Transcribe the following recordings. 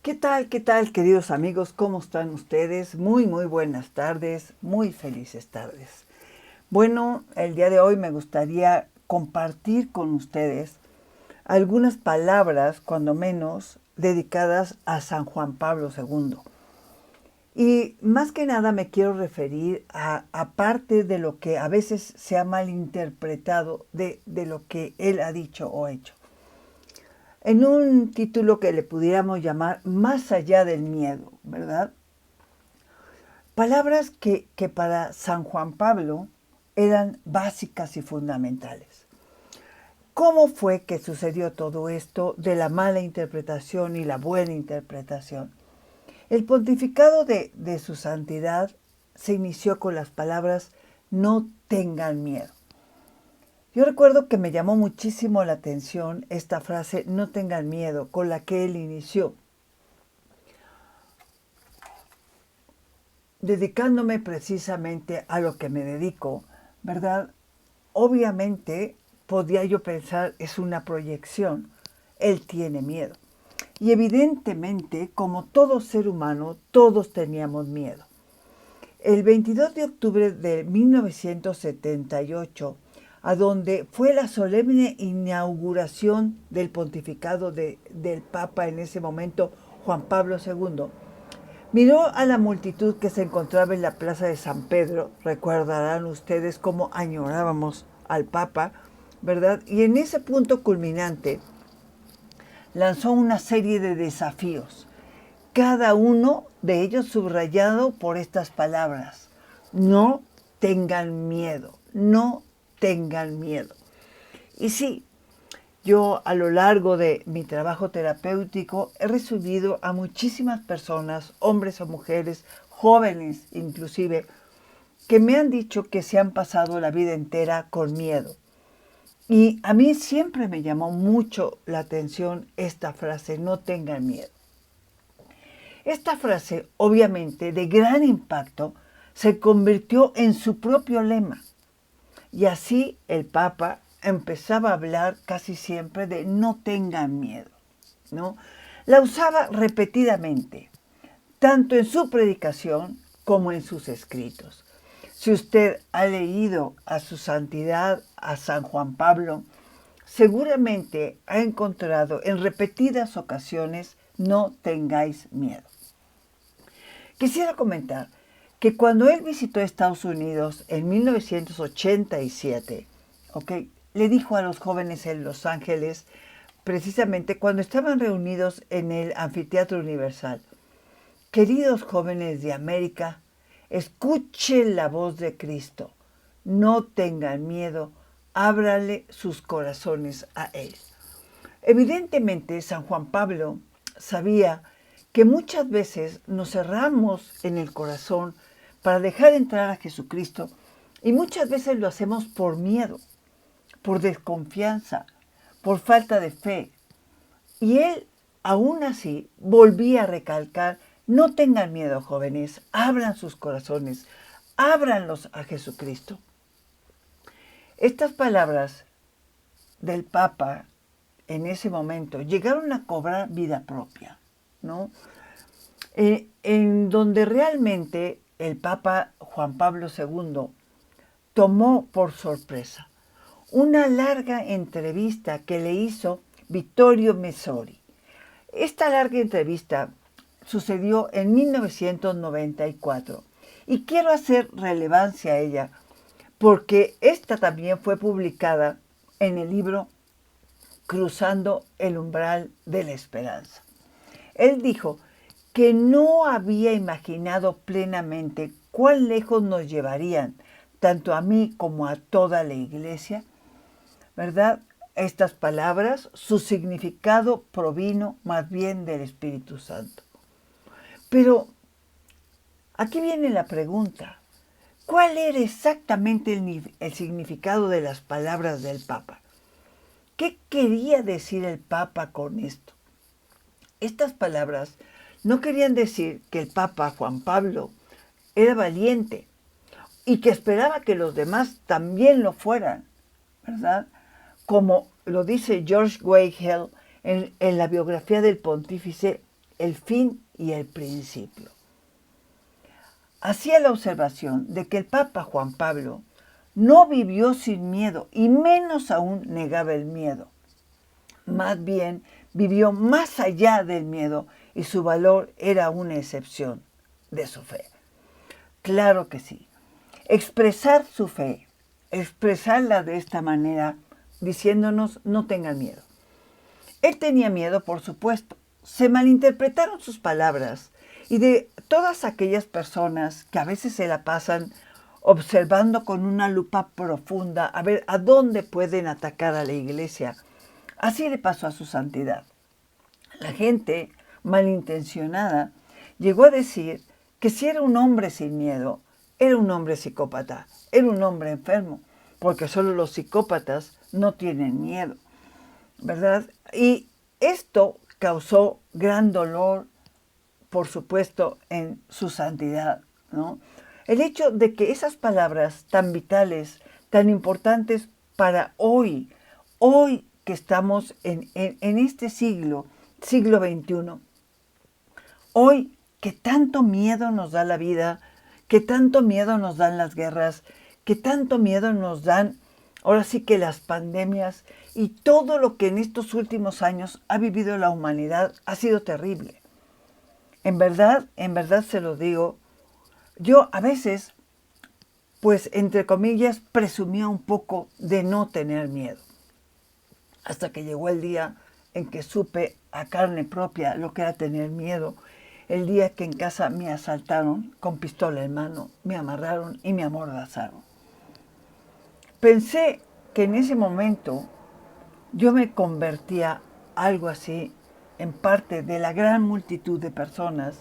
Qué tal, queridos amigos? ¿Cómo están ustedes? Muy buenas tardes, muy felices tardes. Bueno, el día de hoy me gustaría compartir con ustedes algunas palabras, cuando menos, dedicadas a San Juan Pablo II. Y más que nada me quiero referir a parte de lo que a veces se ha malinterpretado de lo que él ha dicho o hecho. En un título que le pudiéramos llamar Más allá del miedo, ¿verdad? Palabras que para San Juan Pablo eran básicas y fundamentales. ¿Cómo fue que sucedió todo esto de la mala interpretación y la buena interpretación? El pontificado de su santidad se inició con las palabras no tengan miedo. Yo recuerdo que me llamó muchísimo la atención esta frase no tengan miedo con la que él inició, dedicándome precisamente a lo que me dedico, ¿verdad? Obviamente podía yo pensar es una proyección, él tiene miedo. Y evidentemente, como todo ser humano, todos teníamos miedo. El 22 de octubre de 1978, a donde fue la solemne inauguración del pontificado del Papa en ese momento, Juan Pablo II, miró a la multitud que se encontraba en la plaza de San Pedro. Recordarán ustedes cómo añorábamos al Papa, ¿verdad? Y en ese punto culminante lanzó una serie de desafíos, cada uno de ellos subrayado por estas palabras. No tengan miedo, no tengan miedo. Y sí, yo a lo largo de mi trabajo terapéutico he recibido a muchísimas personas, hombres o mujeres, jóvenes inclusive, que me han dicho que se han pasado la vida entera con miedo. Y a mí siempre me llamó mucho la atención esta frase, no tengan miedo. Esta frase, obviamente de gran impacto, se convirtió en su propio lema. Y así el Papa empezaba a hablar casi siempre de no tengan miedo, ¿no? La usaba repetidamente, tanto en su predicación como en sus escritos. Si usted ha leído a su santidad, a San Juan Pablo, seguramente ha encontrado en repetidas ocasiones no tengáis miedo. Quisiera comentar que cuando él visitó Estados Unidos en 1987, ¿okay?, le dijo a los jóvenes en Los Ángeles, precisamente cuando estaban reunidos en el Anfiteatro Universal, queridos jóvenes de América, escuchen la voz de Cristo, no tengan miedo, ábrale sus corazones a Él. Evidentemente, San Juan Pablo sabía que muchas veces nos cerramos en el corazón para dejar entrar a Jesucristo y muchas veces lo hacemos por miedo, por desconfianza, por falta de fe. Y él, aún así, volvía a recalcar, no tengan miedo, jóvenes, abran sus corazones, ábranlos a Jesucristo. Estas palabras del Papa en ese momento llegaron a cobrar vida propia, ¿no? En donde realmente el Papa Juan Pablo II tomó por sorpresa una larga entrevista que le hizo Vittorio Messori. Esta larga entrevista sucedió en 1994 y quiero hacer relevancia a ella porque esta también fue publicada en el libro Cruzando el umbral de la esperanza. Él dijo que no había imaginado plenamente cuán lejos nos llevarían, tanto a mí como a toda la iglesia, ¿verdad? Estas palabras, su significado provino más bien del Espíritu Santo. Pero aquí viene la pregunta, ¿cuál era exactamente el significado de las palabras del Papa? ¿Qué quería decir el Papa con esto? Estas palabras no querían decir que el Papa Juan Pablo era valiente y que esperaba que los demás también lo fueran, ¿verdad? Como lo dice George Weigel en la biografía del pontífice, el fin y el principio. Hacía la observación de que el Papa Juan Pablo no vivió sin miedo y menos aún negaba el miedo. Más bien vivió más allá del miedo y su valor era una excepción de su fe. Claro que sí. Expresar su fe, expresarla de esta manera, diciéndonos no tengan miedo. Él tenía miedo, por supuesto. Se malinterpretaron sus palabras y de todas aquellas personas que a veces se la pasan observando con una lupa profunda a ver a dónde pueden atacar a la iglesia. Así le pasó a su santidad. La gente malintencionada llegó a decir que si era un hombre sin miedo, era un hombre psicópata, era un hombre enfermo, porque solo los psicópatas no tienen miedo, ¿verdad? Y esto causó gran dolor, por supuesto, en su santidad, ¿no? El hecho de que esas palabras tan vitales, tan importantes para hoy que estamos en este siglo XXI, hoy que tanto miedo nos da la vida, que tanto miedo nos dan las guerras, que tanto miedo nos dan, ahora sí que las pandemias y todo lo que en estos últimos años ha vivido la humanidad ha sido terrible. En verdad se lo digo, yo a veces, pues entre comillas, presumía un poco de no tener miedo. Hasta que llegó el día en que supe a carne propia lo que era tener miedo. El día que en casa me asaltaron con pistola en mano, me amarraron y me amordazaron. Pensé que en ese momento yo me convertía algo así en parte de la gran multitud de personas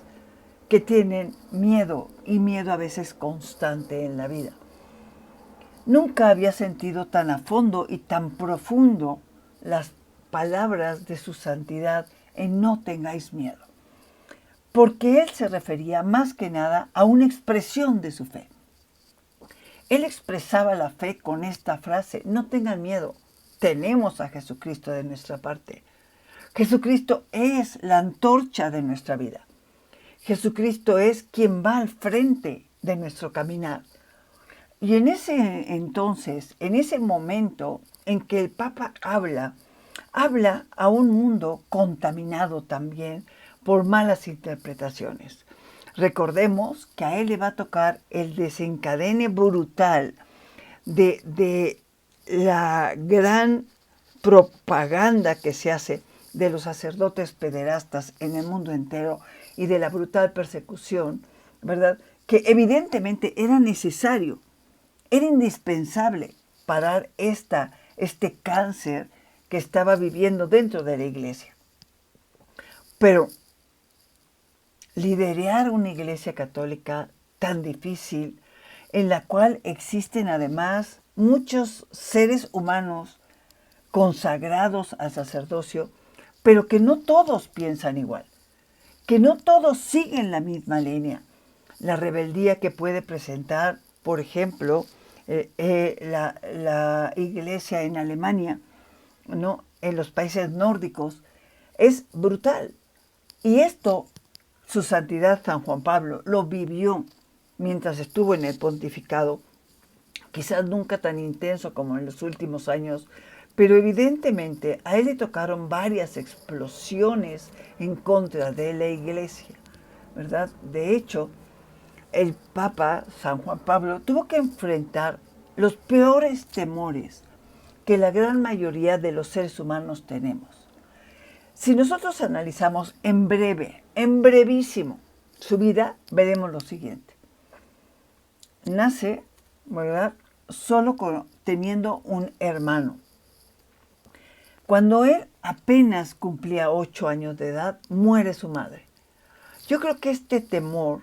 que tienen miedo y miedo a veces constante en la vida. Nunca había sentido tan a fondo y tan profundo las palabras de su santidad en no tengáis miedo, porque él se refería más que nada a una expresión de su fe. Él expresaba la fe con esta frase: no tengan miedo, tenemos a Jesucristo de nuestra parte. Jesucristo es la antorcha de nuestra vida. Jesucristo es quien va al frente de nuestro caminar. Y en ese entonces, en ese momento en que el Papa habla a un mundo contaminado también por malas interpretaciones. Recordemos que a él le va a tocar el desencadene brutal de la gran propaganda que se hace de los sacerdotes pederastas en el mundo entero y de la brutal persecución, ¿verdad? Que evidentemente era necesario, era indispensable parar este cáncer que estaba viviendo dentro de la iglesia. Pero liderar una iglesia católica tan difícil, en la cual existen además muchos seres humanos consagrados al sacerdocio, pero que no todos piensan igual, que no todos siguen la misma línea. La rebeldía que puede presentar, por ejemplo, la iglesia en Alemania, ¿no?, en los países nórdicos, es brutal. Y esto, su santidad San Juan Pablo lo vivió mientras estuvo en el pontificado, quizás nunca tan intenso como en los últimos años, pero evidentemente a él le tocaron varias explosiones en contra de la iglesia, ¿verdad? De hecho, el Papa San Juan Pablo tuvo que enfrentar los peores temores que la gran mayoría de los seres humanos tenemos. Si nosotros analizamos en brevísimo, su vida, veremos lo siguiente. Nace, ¿verdad?, solo teniendo un hermano. Cuando él apenas cumplía 8 años de edad, muere su madre. Yo creo que este temor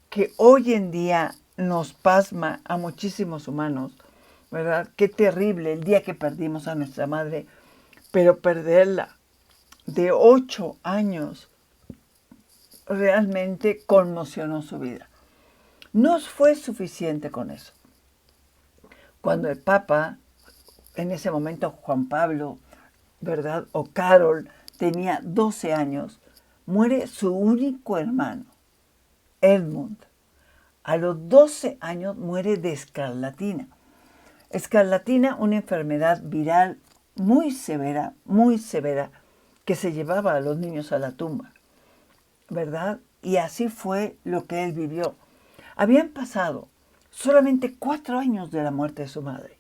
que hoy en día nos pasma a muchísimos humanos, ¿verdad? Qué terrible el día que perdimos a nuestra madre, pero perderla de 8 años realmente conmocionó su vida. No fue suficiente con eso. Cuando el Papa, en ese momento Juan Pablo, ¿verdad?, o Carol, tenía 12 años, muere su único hermano, Edmund. A los 12 años muere de escarlatina. Escarlatina, una enfermedad viral muy severa, que se llevaba a los niños a la tumba, ¿verdad? Y así fue lo que él vivió. Habían pasado solamente 4 años de la muerte de su madre.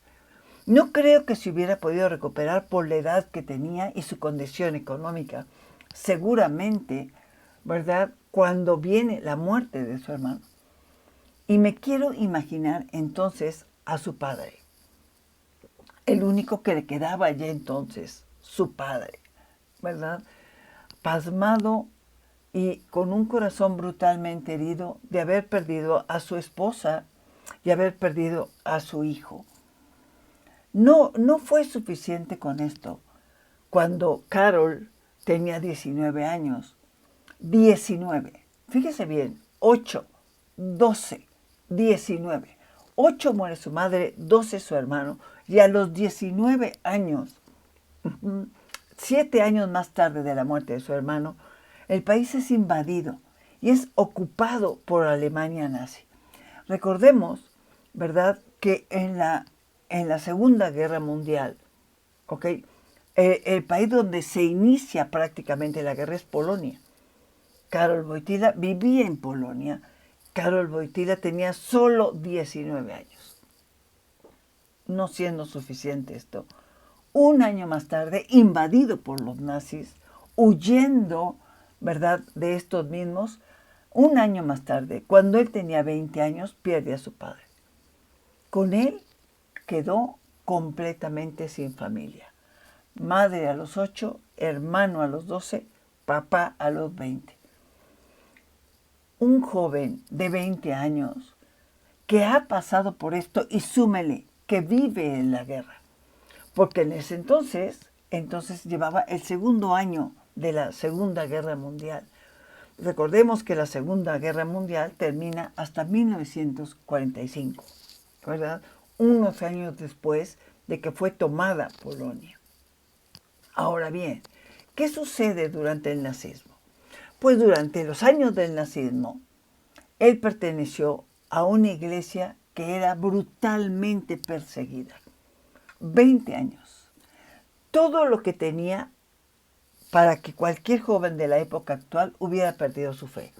No creo que se hubiera podido recuperar por la edad que tenía y su condición económica. Seguramente, ¿verdad?, cuando viene la muerte de su hermano. Y me quiero imaginar entonces a su padre, el único que le quedaba ya entonces, su padre, ¿verdad? Pasmado y con un corazón brutalmente herido de haber perdido a su esposa y haber perdido a su hijo. No fue suficiente con esto. Cuando Carol tenía 19 años, 19, fíjese bien, 8, 12, 19. 8 muere su madre, 12 su hermano, y a los 19 años, 7 años más tarde de la muerte de su hermano, el país es invadido y es ocupado por Alemania nazi. Recordemos, ¿verdad?, que en la Segunda Guerra Mundial, ¿ok?, el país donde se inicia prácticamente la guerra es Polonia. Karol Wojtyła vivía en Polonia. Karol Wojtyła tenía solo 19 años. No siendo suficiente esto, un año más tarde, invadido por los nazis, huyendo, ¿verdad?, de estos mismos, un año más tarde, cuando él tenía 20 años, pierde a su padre. Con él quedó completamente sin familia. Madre a los 8, hermano a los 12, papá a los 20. Un joven de 20 años que ha pasado por esto y súmele que vive en la guerra. Porque en ese entonces llevaba el segundo año de la Segunda Guerra Mundial. Recordemos que la Segunda Guerra Mundial termina hasta 1945, ¿verdad? Unos años después de que fue tomada Polonia. Ahora bien, ¿qué sucede durante el nazismo? Pues durante los años del nazismo, él perteneció a una iglesia que era brutalmente perseguida. 20 años. Todo lo que tenía para que cualquier joven de la época actual hubiera perdido su fe.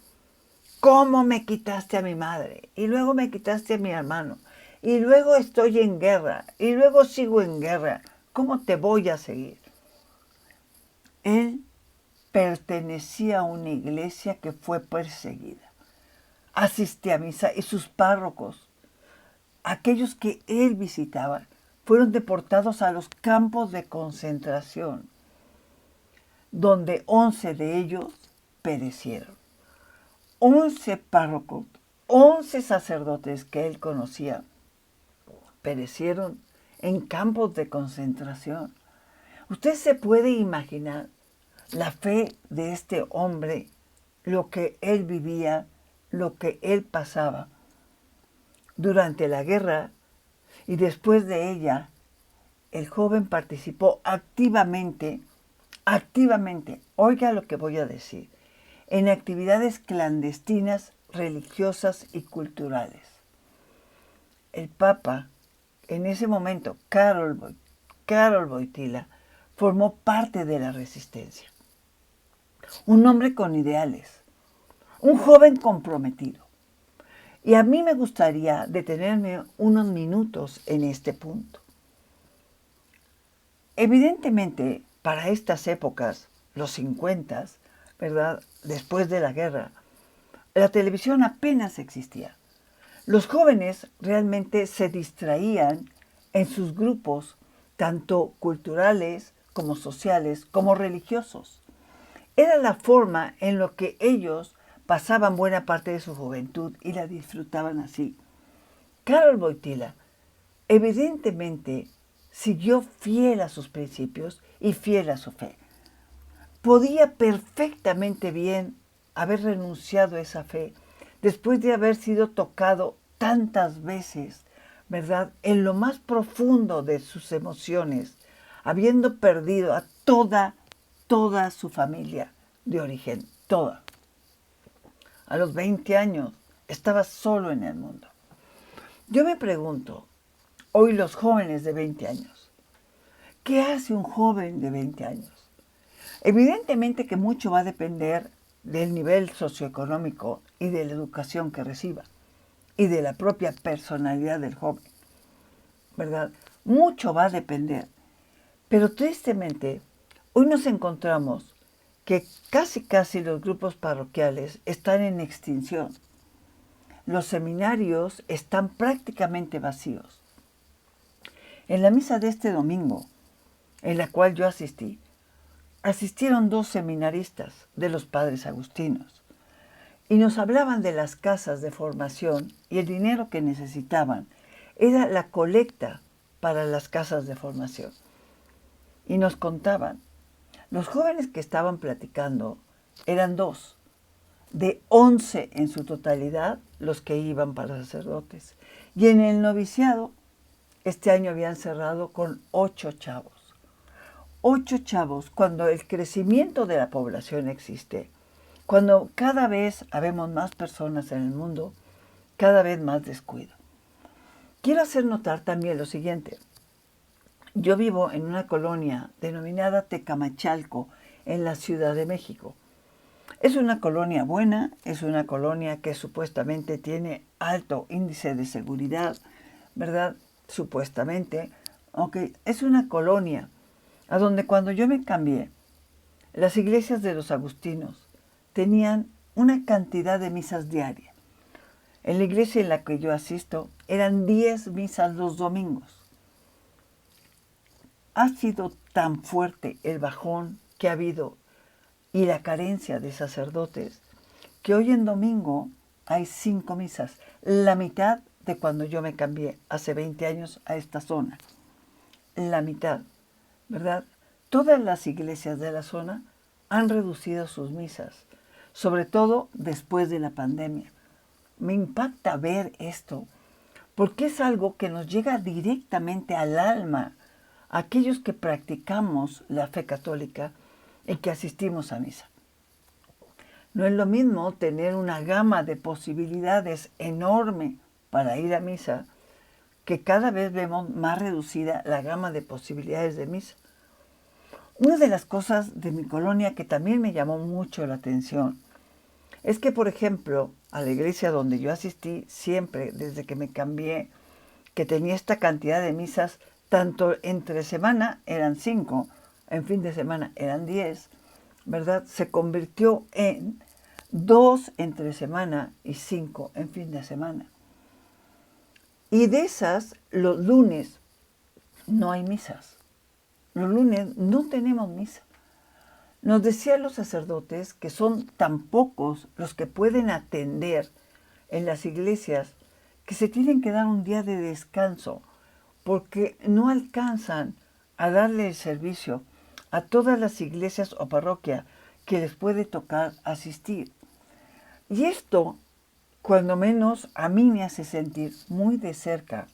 ¿Cómo me quitaste a mi madre? Y luego me quitaste a mi hermano. Y luego estoy en guerra. Y luego sigo en guerra. ¿Cómo te voy a seguir? Él pertenecía a una iglesia que fue perseguida. Asistía a misa y sus párrocos, aquellos que él visitaba, fueron deportados a los campos de concentración, donde 11 de ellos perecieron. 11 párrocos, 11 sacerdotes que él conocía, perecieron en campos de concentración. Usted se puede imaginar la fe de este hombre, lo que él vivía, lo que él pasaba durante la guerra, y después de ella, el joven participó activamente, oiga lo que voy a decir, en actividades clandestinas, religiosas y culturales. El Papa, en ese momento, Karol Wojtyła, formó parte de la resistencia. Un hombre con ideales, un joven comprometido. Y a mí me gustaría detenerme unos minutos en este punto. Evidentemente, para estas épocas, los 50, ¿verdad?, después de la guerra, la televisión apenas existía. Los jóvenes realmente se distraían en sus grupos, tanto culturales como sociales, como religiosos. Era la forma en la que ellos pasaban buena parte de su juventud y la disfrutaban así. Karol Wojtyła evidentemente siguió fiel a sus principios y fiel a su fe. Podía perfectamente bien haber renunciado a esa fe después de haber sido tocado tantas veces, ¿verdad?, en lo más profundo de sus emociones, habiendo perdido a toda su familia de origen toda. A los 20 años estaba solo en el mundo. Yo me pregunto, hoy los jóvenes de 20 años, ¿qué hace un joven de 20 años? Evidentemente que mucho va a depender del nivel socioeconómico y de la educación que reciba y de la propia personalidad del joven, ¿verdad? Mucho va a depender. Pero tristemente, hoy nos encontramos que casi los grupos parroquiales están en extinción. Los seminarios están prácticamente vacíos. En la misa de este domingo, en la cual yo asistieron 2 seminaristas de los padres agustinos y nos hablaban de las casas de formación y el dinero que necesitaban era la colecta para las casas de formación. Y nos contaban, los jóvenes que estaban platicando eran 2, de 11 en su totalidad los que iban para sacerdotes. Y en el noviciado, este año habían cerrado con 8 chavos. 8 chavos, cuando el crecimiento de la población existe, cuando cada vez habemos más personas en el mundo, cada vez más descuido. Quiero hacer notar también lo siguiente. Yo vivo en una colonia denominada Tecamachalco, en la Ciudad de México. Es una colonia buena, es una colonia que supuestamente tiene alto índice de seguridad, ¿verdad? Supuestamente. Aunque es una colonia a donde cuando yo me cambié, las iglesias de los agustinos tenían una cantidad de misas diarias. En la iglesia en la que yo asisto eran 10 misas los domingos. Ha sido tan fuerte el bajón que ha habido y la carencia de sacerdotes que hoy en domingo hay 5 misas, la mitad de cuando yo me cambié hace 20 años a esta zona. La mitad, ¿verdad? Todas las iglesias de la zona han reducido sus misas, sobre todo después de la pandemia. Me impacta ver esto, porque es algo que nos llega directamente al alma, a aquellos que practicamos la fe católica y que asistimos a misa. No es lo mismo tener una gama de posibilidades enorme para ir a misa, que cada vez vemos más reducida la gama de posibilidades de misa. Una de las cosas de mi colonia que también me llamó mucho la atención es que, por ejemplo, a la iglesia donde yo asistí siempre, desde que me cambié, que tenía esta cantidad de misas, tanto entre semana eran 5, en fin de semana eran 10, ¿verdad? Se convirtió en 2 entre semana y 5 en fin de semana. Y de esas, los lunes no hay misas. Los lunes no tenemos misa. Nos decían los sacerdotes que son tan pocos los que pueden atender en las iglesias que se tienen que dar un día de descanso porque no alcanzan a darle el servicio a todas las iglesias o parroquias que les puede tocar asistir. Y esto, cuando menos, a mí me hace sentir muy de cerca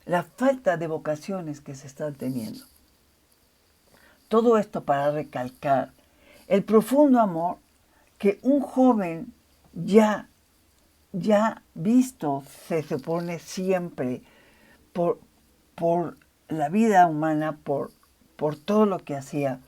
la falta de vocaciones que se están teniendo. Todo esto para recalcar el profundo amor que un joven ya visto, se supone siempre, por la vida humana, por todo lo que hacía,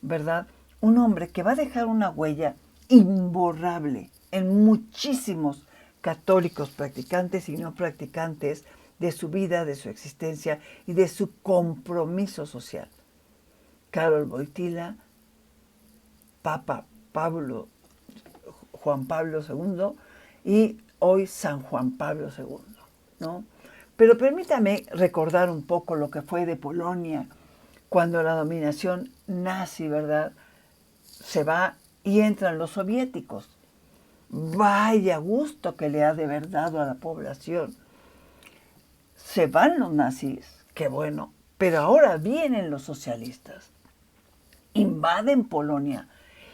¿verdad? Un hombre que va a dejar una huella imborrable en muchísimos católicos practicantes y no practicantes de su vida, de su existencia y de su compromiso social. Karol Wojtyla, Papa Juan Pablo II y hoy San Juan Pablo II, ¿no? Pero permítame recordar un poco lo que fue de Polonia cuando la dominación nazi, ¿verdad?, se va y entran los soviéticos. Vaya gusto que le ha de haber dado a la población. Se van los nazis, qué bueno, pero ahora vienen los socialistas. Invaden Polonia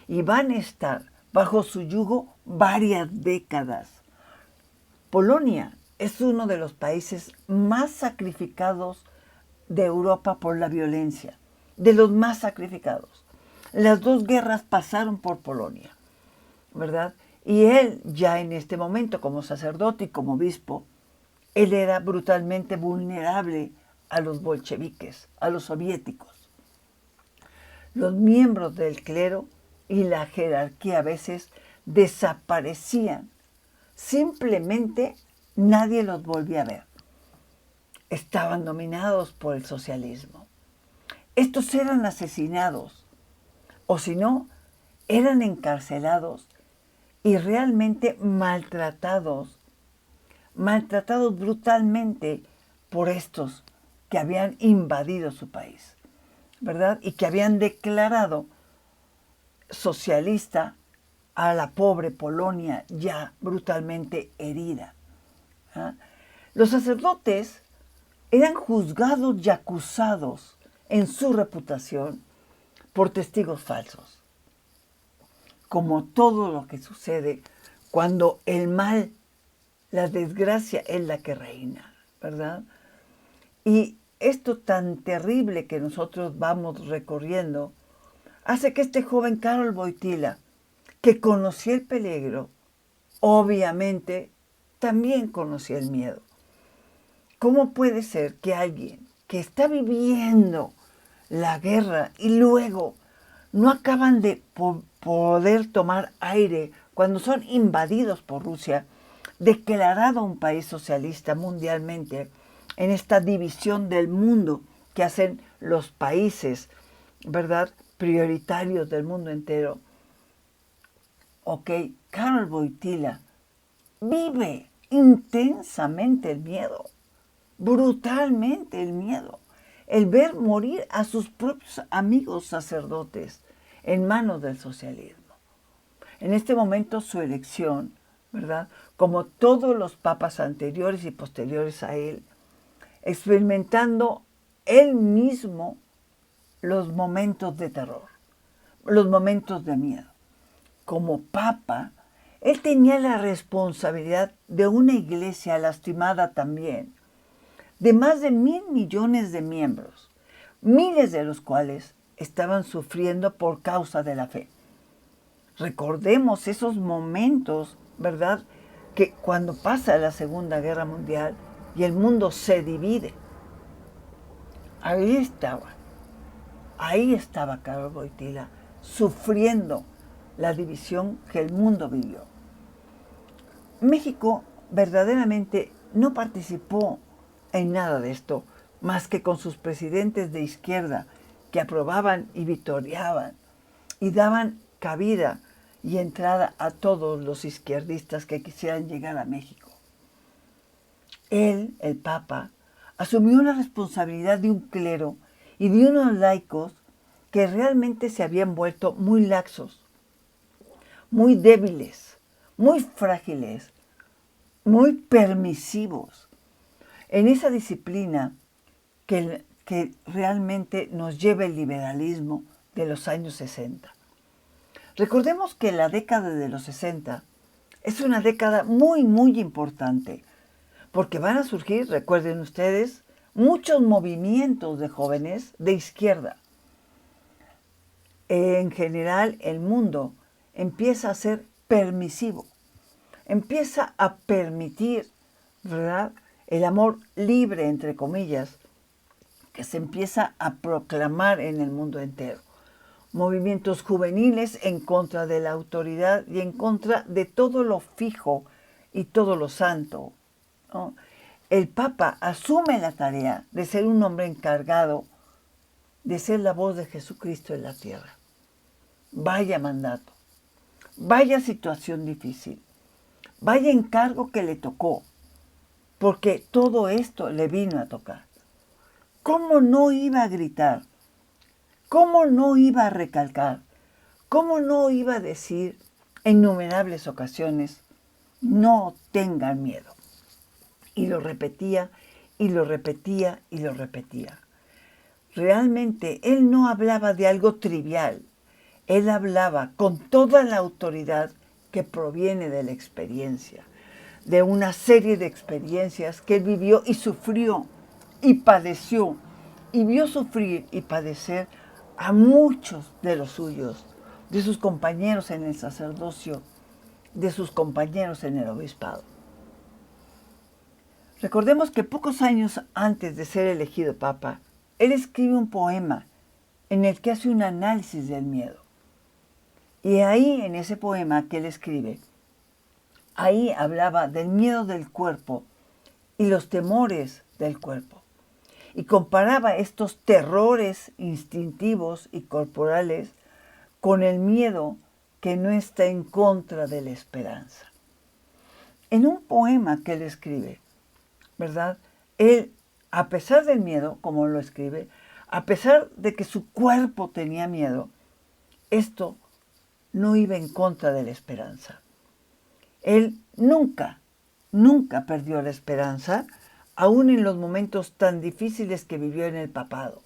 y van a estar bajo su yugo varias décadas. Polonia es uno de los países más sacrificados de Europa por la violencia, de los más sacrificados. Las 2 guerras pasaron por Polonia. ¿verdad? Y él ya en este momento como sacerdote y como obispo, él era brutalmente vulnerable a los bolcheviques, a los soviéticos. Los miembros del clero y la jerarquía a veces desaparecían. Simplemente nadie los volvía a ver. Estaban dominados por el socialismo. Estos eran asesinados, o si no, eran encarcelados y realmente maltratados brutalmente por estos que habían invadido su país, ¿verdad? Y que habían declarado socialista a la pobre Polonia ya brutalmente herida. ¿Ah? Los sacerdotes eran juzgados y acusados en su reputación por testigos falsos, como todo lo que sucede cuando el mal, la desgracia es la que reina, ¿verdad? Y esto tan terrible que nosotros vamos recorriendo hace que este joven Karol Wojtyła, que conocía el peligro, obviamente también conocía el miedo. ¿Cómo puede ser que alguien que está viviendo la guerra y luego no acaban de poder tomar aire cuando son invadidos por Rusia, declarado un país socialista mundialmente, en esta división del mundo que hacen los países, ¿verdad?, prioritarios del mundo entero? Ok, Karol Wojtyła vive intensamente el miedo, brutalmente el miedo, el ver morir a sus propios amigos sacerdotes en manos del socialismo. En este momento su elección, ¿verdad?, como todos los papas anteriores y posteriores a él, experimentando él mismo los momentos de terror, los momentos de miedo. Como papa, él tenía la responsabilidad de una iglesia lastimada también, de más de 1.000 millones de miembros, miles de los cuales estaban sufriendo por causa de la fe. Recordemos esos momentos, ¿verdad?, que cuando pasa la Segunda Guerra Mundial y el mundo se divide. Ahí estaba Karol Wojtyła, sufriendo la división que el mundo vivió. México verdaderamente no participó en nada de esto, más que con sus presidentes de izquierda que aprobaban y victoriaban y daban cabida y entrada a todos los izquierdistas que quisieran llegar a México. Él, el Papa, asumió la responsabilidad de un clero y de unos laicos que realmente se habían vuelto muy laxos, muy débiles, muy frágiles, muy permisivos en esa disciplina que realmente nos lleva el liberalismo de los años 60. Recordemos que la década de los 60 es una década muy, muy importante, porque van a surgir, recuerden ustedes, muchos movimientos de jóvenes de izquierda. En general, el mundo empieza a ser permisivo, empieza a permitir, ¿verdad?, el amor libre, entre comillas, que se empieza a proclamar en el mundo entero. Movimientos juveniles en contra de la autoridad y en contra de todo lo fijo y todo lo santo, ¿no? El Papa asume la tarea de ser un hombre encargado de ser la voz de Jesucristo en la tierra. Vaya mandato, vaya situación difícil, vaya encargo que le tocó, porque todo esto le vino a tocar. ¿Cómo no iba a gritar? ¿Cómo no iba a recalcar? ¿Cómo no iba a decir en innumerables ocasiones, no tengan miedo? Y lo repetía, y lo repetía, y lo repetía. Realmente él no hablaba de algo trivial. Él hablaba con toda la autoridad que proviene de la experiencia, de una serie de experiencias que él vivió y sufrió y padeció, y vio sufrir y padecer a muchos de los suyos, de sus compañeros en el sacerdocio de sus compañeros en el obispado. Recordemos que pocos años antes de ser elegido papa, él escribe un poema en el que hace un análisis del miedo. Y ahí, en ese poema que él escribe, ahí hablaba del miedo del cuerpo y los temores del cuerpo. Y comparaba estos terrores instintivos y corporales con el miedo que no está en contra de la esperanza. En un poema que él escribe, ¿verdad? Él, a pesar del miedo, como lo escribe, a pesar de que su cuerpo tenía miedo, esto no iba en contra de la esperanza. Él nunca perdió la esperanza, aún en los momentos tan difíciles que vivió en el papado.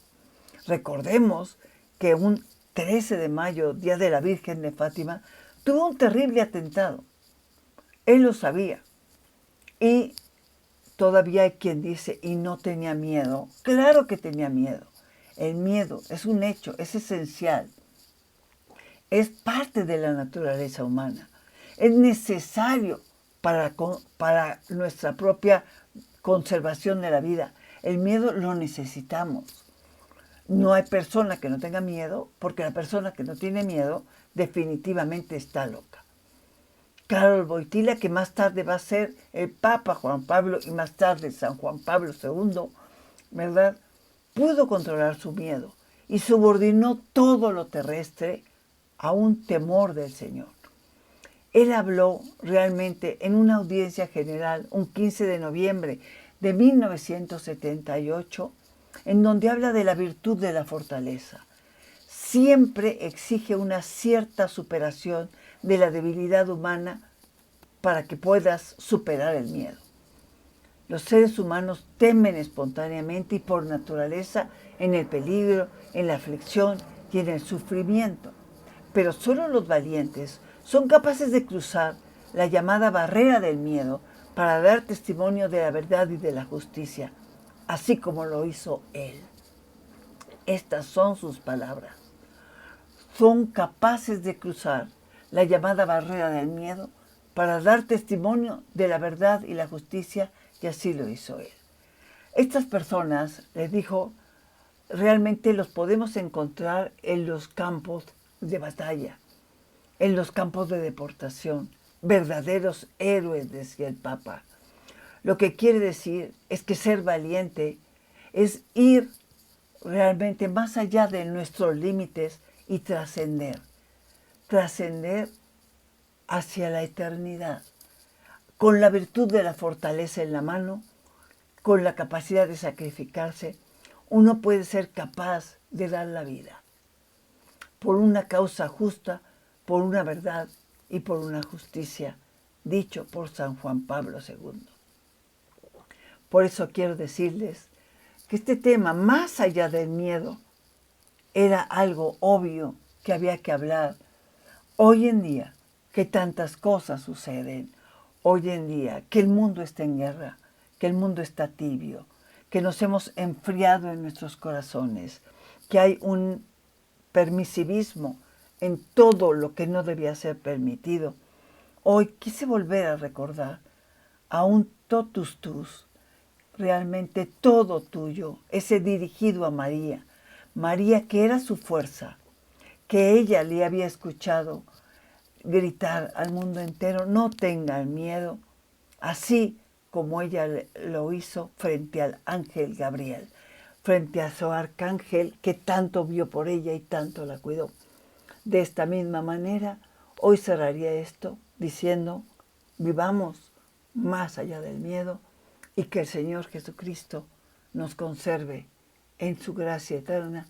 Recordemos que un 13 de mayo, Día de la Virgen de Fátima, tuvo un terrible atentado. Él lo sabía. Y todavía hay quien dice, y no tenía miedo. Claro que tenía miedo. El miedo es un hecho, es esencial. Es parte de la naturaleza humana. Es necesario para nuestra propia conservación de la vida. El miedo lo necesitamos. No hay persona que no tenga miedo, porque la persona que no tiene miedo definitivamente está loca. Karol Wojtyła, que más tarde va a ser el Papa Juan Pablo y más tarde San Juan Pablo II, ¿verdad? Pudo controlar su miedo y subordinó todo lo terrestre a un temor del Señor. Él habló realmente en una audiencia general un 15 de noviembre de 1978, en donde habla de la virtud de la fortaleza. Siempre exige una cierta superación de la debilidad humana para que puedas superar el miedo. Los seres humanos temen espontáneamente y por naturaleza en el peligro, en la aflicción y en el sufrimiento. Pero solo los valientes son capaces de cruzar la llamada barrera del miedo para dar testimonio de la verdad y de la justicia, así como lo hizo él. Estas son sus palabras. Son capaces de cruzar la llamada barrera del miedo para dar testimonio de la verdad y la justicia, y así lo hizo él. Estas personas, les dijo, realmente los podemos encontrar en los campos de batalla, en los campos de deportación, verdaderos héroes, decía el Papa. Lo que quiere decir es que ser valiente es ir realmente más allá de nuestros límites y trascender hacia la eternidad, con la virtud de la fortaleza en la mano, con la capacidad de sacrificarse. Uno puede ser capaz de dar la vida por una causa justa, por una verdad y por una justicia, dicho por San Juan Pablo II. Por eso quiero decirles que este tema, más allá del miedo, era algo obvio que había que hablar. Hoy en día, que tantas cosas suceden, hoy en día, que el mundo está en guerra, que el mundo está tibio, que nos hemos enfriado en nuestros corazones, que hay un permisivismo en todo lo que no debía ser permitido. Hoy quise volver a recordar a un totus tus, realmente todo tuyo, ese dirigido a María, María que era su fuerza, que ella le había escuchado gritar al mundo entero, no tengan miedo, así como ella lo hizo frente al ángel Gabriel, frente a su arcángel que tanto vio por ella y tanto la cuidó. De esta misma manera, hoy cerraría esto diciendo, vivamos más allá del miedo y que el Señor Jesucristo nos conserve en su gracia eterna,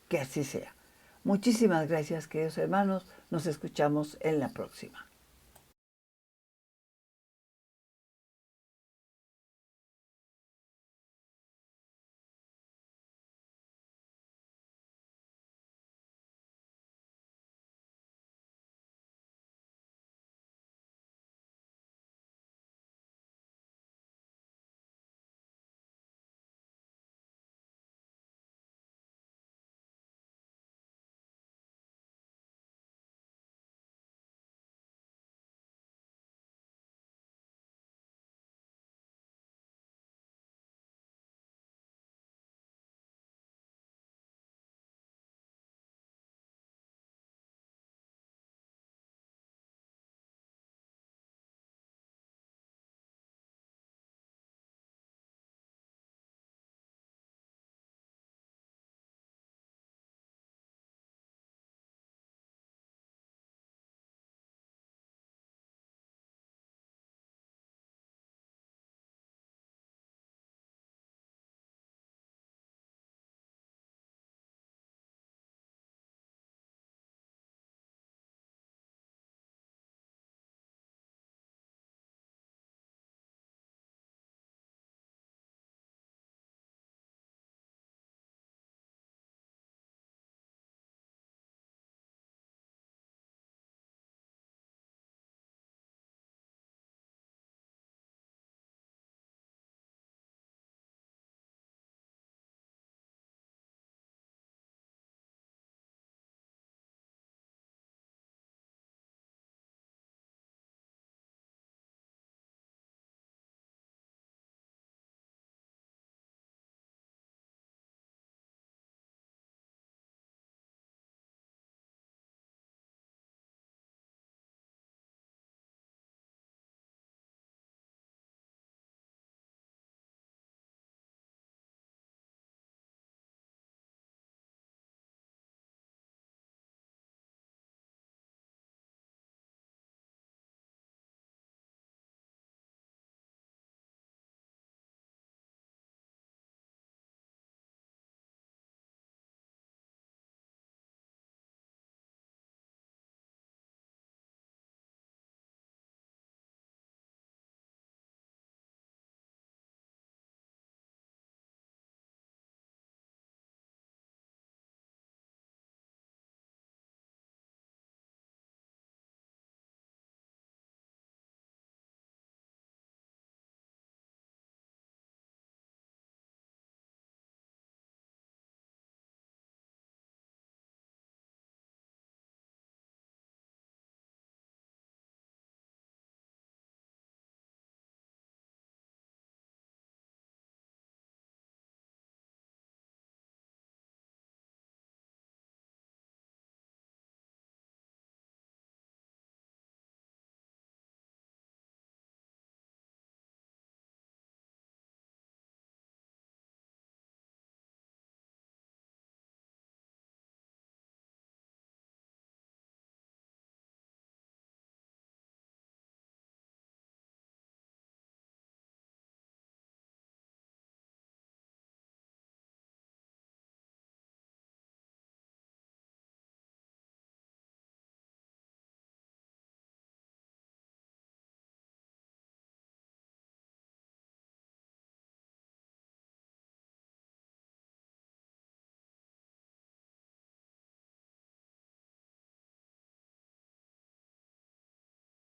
que así sea. Muchísimas gracias, queridos hermanos. Nos escuchamos en la próxima.